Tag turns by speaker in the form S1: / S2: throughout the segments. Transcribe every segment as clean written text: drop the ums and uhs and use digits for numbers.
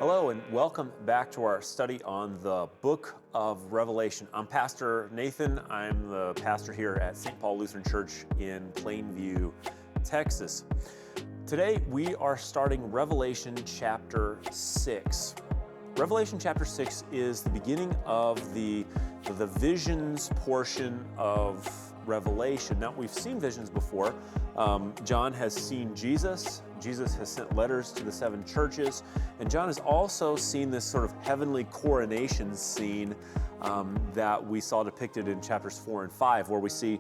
S1: Hello and welcome back to our study on the book of Revelation. I'm Pastor Nathan. I'm the pastor here at St. Paul Lutheran Church in Plainview, Texas. Today we are starting Revelation chapter 6. Revelation chapter 6 is the beginning of the visions portion of Revelation. Now, we've seen visions before. John has seen Jesus. Jesus has sent letters to the 7 churches. And John has also seen this sort of heavenly coronation scene that we saw depicted in chapters 4 and 5, where we see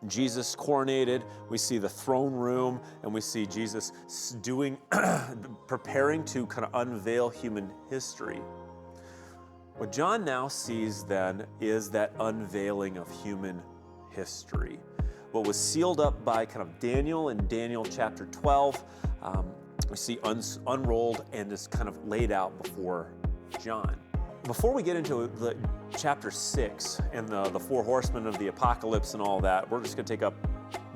S1: Jesus coronated, we see the throne room, and we see Jesus preparing to kind of unveil human history. What John now sees then is that unveiling of human history. What was sealed up by kind of Daniel in Daniel chapter 12, we see unrolled and is kind of laid out before John. Before we get into the chapter 6 and the 4 horsemen of the apocalypse and all that, we're just going to take up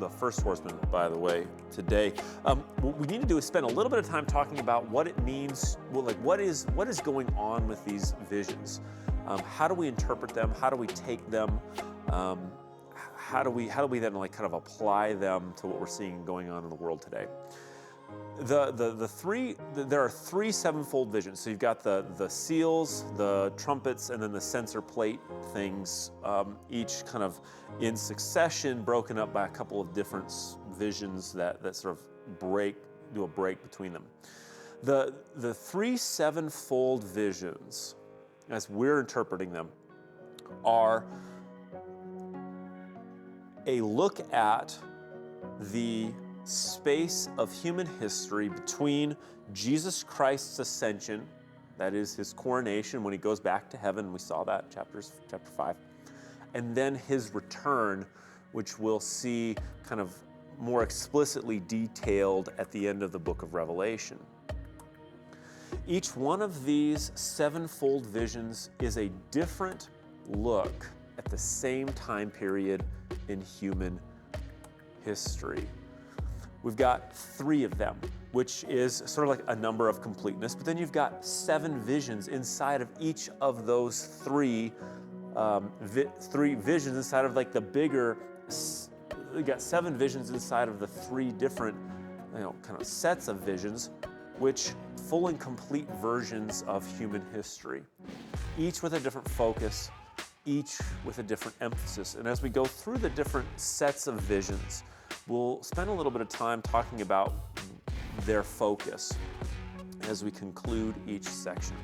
S1: the first horseman, by the way, today. What we need to do is spend a little bit of time talking about what it means, what is going on with these visions. How do we interpret them? How do we take them? How do we then kind of apply them to what we're seeing going on in the world today? There are 3 sevenfold visions. So you've got the seals, the trumpets, and then the censer plate things, each kind of in succession, broken up by a couple of different visions that sort of do a break between them. The 3 sevenfold visions, as we're interpreting them, are a look at the space of human history between Jesus Christ's ascension, that is his coronation when he goes back to heaven, we saw that chapter 5, and then his return, which we'll see kind of more explicitly detailed at the end of the book of Revelation. Each one of these sevenfold visions is a different look at the same time period in human history. We've got 3 of them, which is sort of like a number of completeness, but then you've got 7 visions inside of each of those 3 visions inside of like the bigger, you got 7 visions inside of the 3 different, kind of sets of visions, which full and complete versions of human history, each with a different focus, each with a different emphasis. And as we go through the different sets of visions, we'll spend a little bit of time talking about their focus as we conclude each section.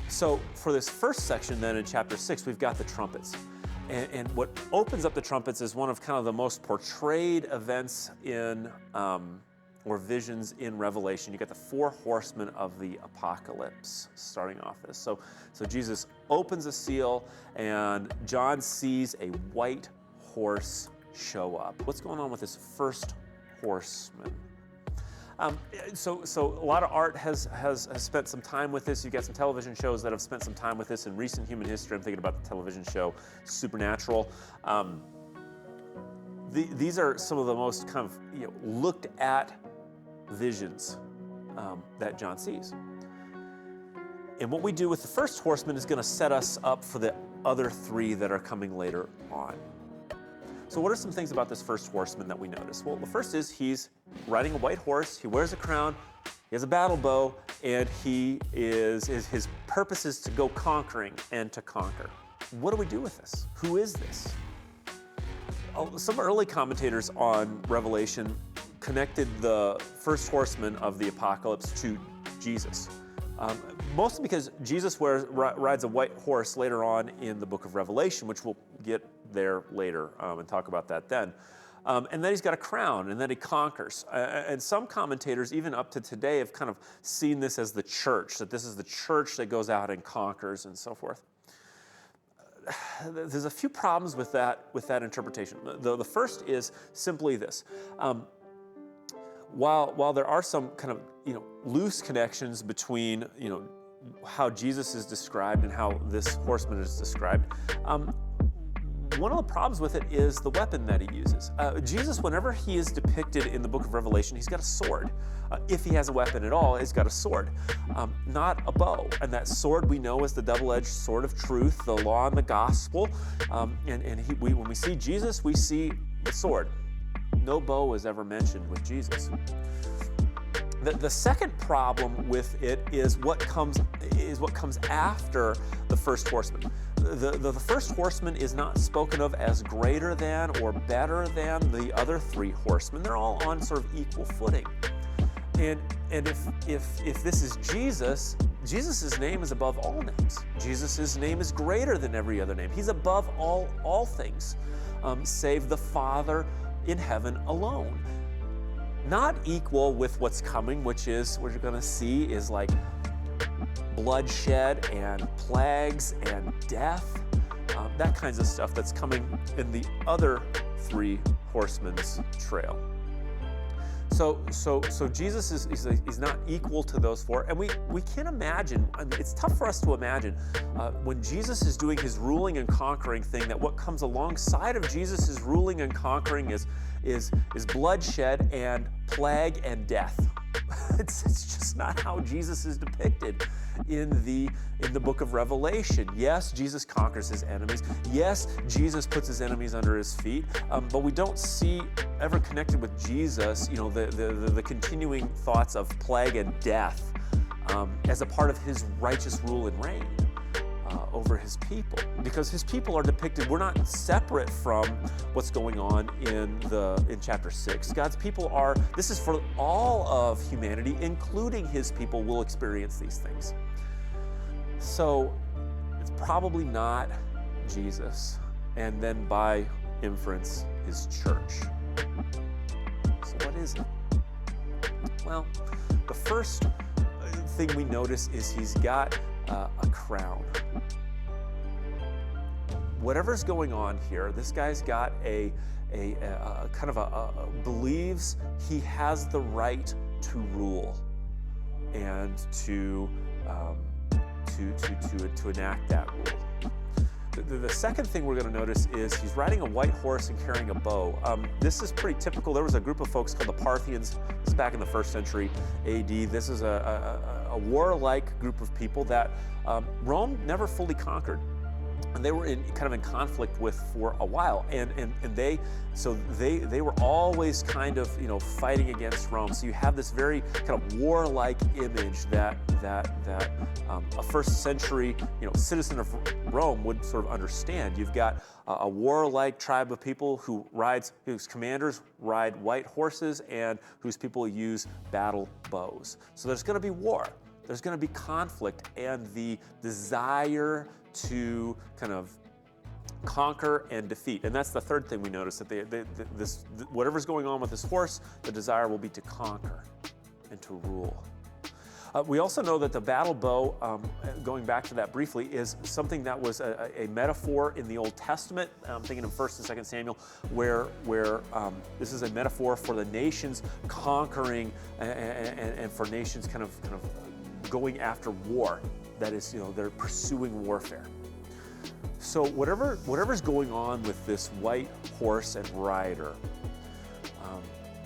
S1: So for this first section then in chapter 6, we've got the trumpets. And what opens up the trumpets is one of kind of the most portrayed events in, or visions in Revelation. You got the 4 horsemen of the apocalypse starting off this. So Jesus opens a seal and John sees a white horse show up. What's going on with this first horseman? So a lot of art has spent some time with this. You've got some television shows that have spent some time with this in recent human history. I'm thinking about the television show Supernatural. These are some of the most kind of looked at visions that John sees. And what we do with the first horseman is going to set us up for the other 3 that are coming later on. So what are some things about this first horseman that we notice? Well, the first is he's riding a white horse, he wears a crown, he has a battle bow, and his purpose is to go conquering and to conquer. What do we do with this? Who is this? Some early commentators on Revelation connected the first horseman of the apocalypse to Jesus. Mostly because Jesus rides a white horse later on in the book of Revelation, which we'll get there later and talk about that then. And then he's got a crown, and then he conquers. And some commentators, even up to today, have kind of seen this as the church, that this is the church that goes out and conquers and so forth. There's a few problems with that interpretation. The first is simply this. While there are some kind of loose connections between how Jesus is described and how this horseman is described, one of the problems with it is the weapon that he uses. Jesus, whenever he is depicted in the book of Revelation, he's got a sword. If he has a weapon at all, he's got a sword, not a bow. And that sword we know is the double-edged sword of truth, the law and the gospel. When we see Jesus, we see the sword. No bow is ever mentioned with Jesus. The second problem with it is what comes after the first horseman. The first horseman is not spoken of as greater than or better than the other three horsemen. They're all on sort of equal footing. And if this is Jesus, Jesus' name is above all names. Jesus' name is greater than every other name. He's above all things, save the Father in heaven alone. Not equal with what's coming, which is, what you're going to see is like bloodshed and plagues and death, that kinds of stuff that's coming in the other three horsemen's trail. So Jesus is not equal to those four, and we can't imagine. I mean, it's tough for us to imagine when Jesus is doing his ruling and conquering thing, that what comes alongside of Jesus' ruling and conquering is bloodshed and plague and death. It's just not how Jesus is depicted in the book of Revelation. Yes, Jesus conquers his enemies. Yes, Jesus puts his enemies under his feet. But we don't see ever connected with Jesus, the continuing thoughts of plague and death as a part of his righteous rule and reign over his people, because his people are depicted. We're not separate from what's going on in chapter 6. God's people are. This is for all of humanity, including his people, will experience these things. So it's probably not Jesus, and then by inference, his church. So what is it? Well, the first thing we notice is he's got a crown. Whatever's going on here, this guy's got a kind of believes he has the right to rule and to enact that rule. The second thing we're going to notice is he's riding a white horse and carrying a bow. This is pretty typical. There was a group of folks called the Parthians. This is back in the 1st century AD. This is a warlike group of people that Rome never fully conquered. And they were in conflict with for a while, and they were always kind of fighting against Rome. So you have this very kind of warlike image that a 1st century citizen of Rome would sort of understand. You've got a warlike tribe of people whose commanders ride white horses and whose people use battle bows. So there's going to be war. There's going to be conflict, and the desire to kind of conquer and defeat. And that's the third thing we notice, that whatever's going on with this horse, the desire will be to conquer and to rule. We also know that the battle bow, going back to that briefly, is something that was a metaphor in the Old Testament. I'm thinking of 1st and 2nd Samuel, where this is a metaphor for the nations conquering and for nations kind of going after war. That is, they're pursuing warfare. So whatever's going on with this white horse and rider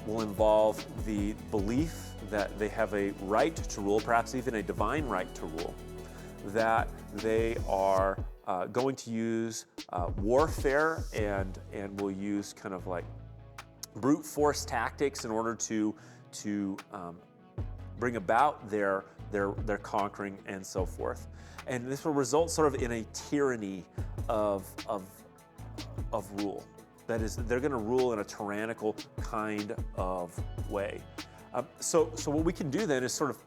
S1: will involve the belief that they have a right to rule, perhaps even a divine right to rule, that they are going to use warfare and will use kind of like brute force tactics in order to bring about their conquering and so forth. And this will result sort of in a tyranny of rule. That is, they're going to rule in a tyrannical kind of way. So what we can do then is sort of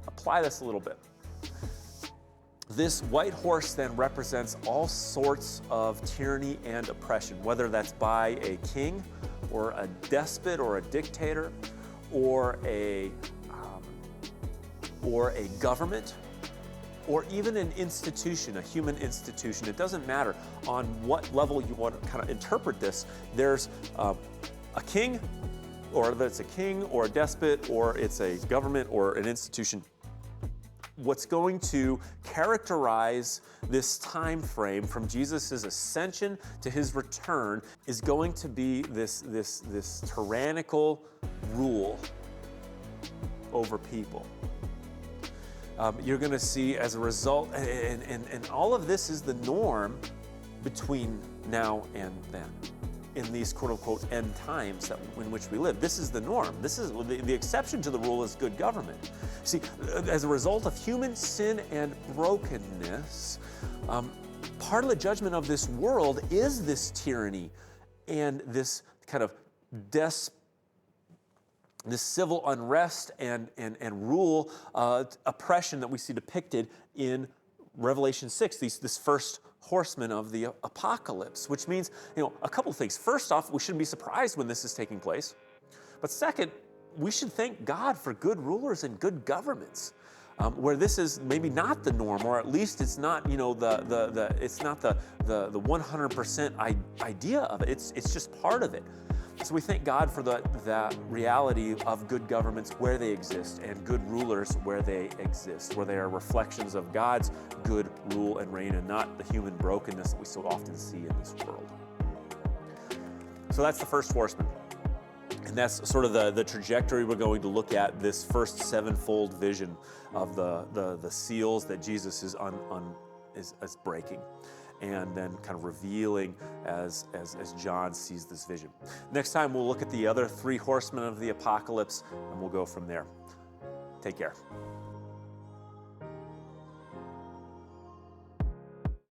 S1: apply this a little bit. This white horse then represents all sorts of tyranny and oppression, whether that's by a king or a despot or a dictator or a government, or even an institution, a human institution. It doesn't matter on what level you want to kind of interpret this. There's a king, or whether it's a king or a despot, or it's a government or an institution. what's going to characterize this time frame from Jesus' ascension to his return is going to be this tyrannical rule over people. You're going to see as a result, and all of this is the norm between now and then, in these quote-unquote end times in which we live. This is the norm. This is the exception to the rule is good government. See, as a result of human sin and brokenness, part of the judgment of this world is this tyranny and this kind of this civil unrest and rule oppression that we see depicted in Revelation 6, this first horsemen of the apocalypse, which means, a couple of things. First off, we shouldn't be surprised when this is taking place. But second, we should thank God for good rulers and good governments, where this is maybe not the norm, or at least it's not, it's not the 100% idea of it. It's just part of it. So we thank God for the reality of good governments where they exist and good rulers where they exist, where they are reflections of God's good rule and reign and not the human brokenness that we so often see in this world. So that's the first horseman. And that's sort of the trajectory we're going to look at, this first sevenfold vision of the seals that Jesus is breaking, and then kind of revealing as John sees this vision. Next time, we'll look at the other three horsemen of the apocalypse, and we'll go from there. Take care.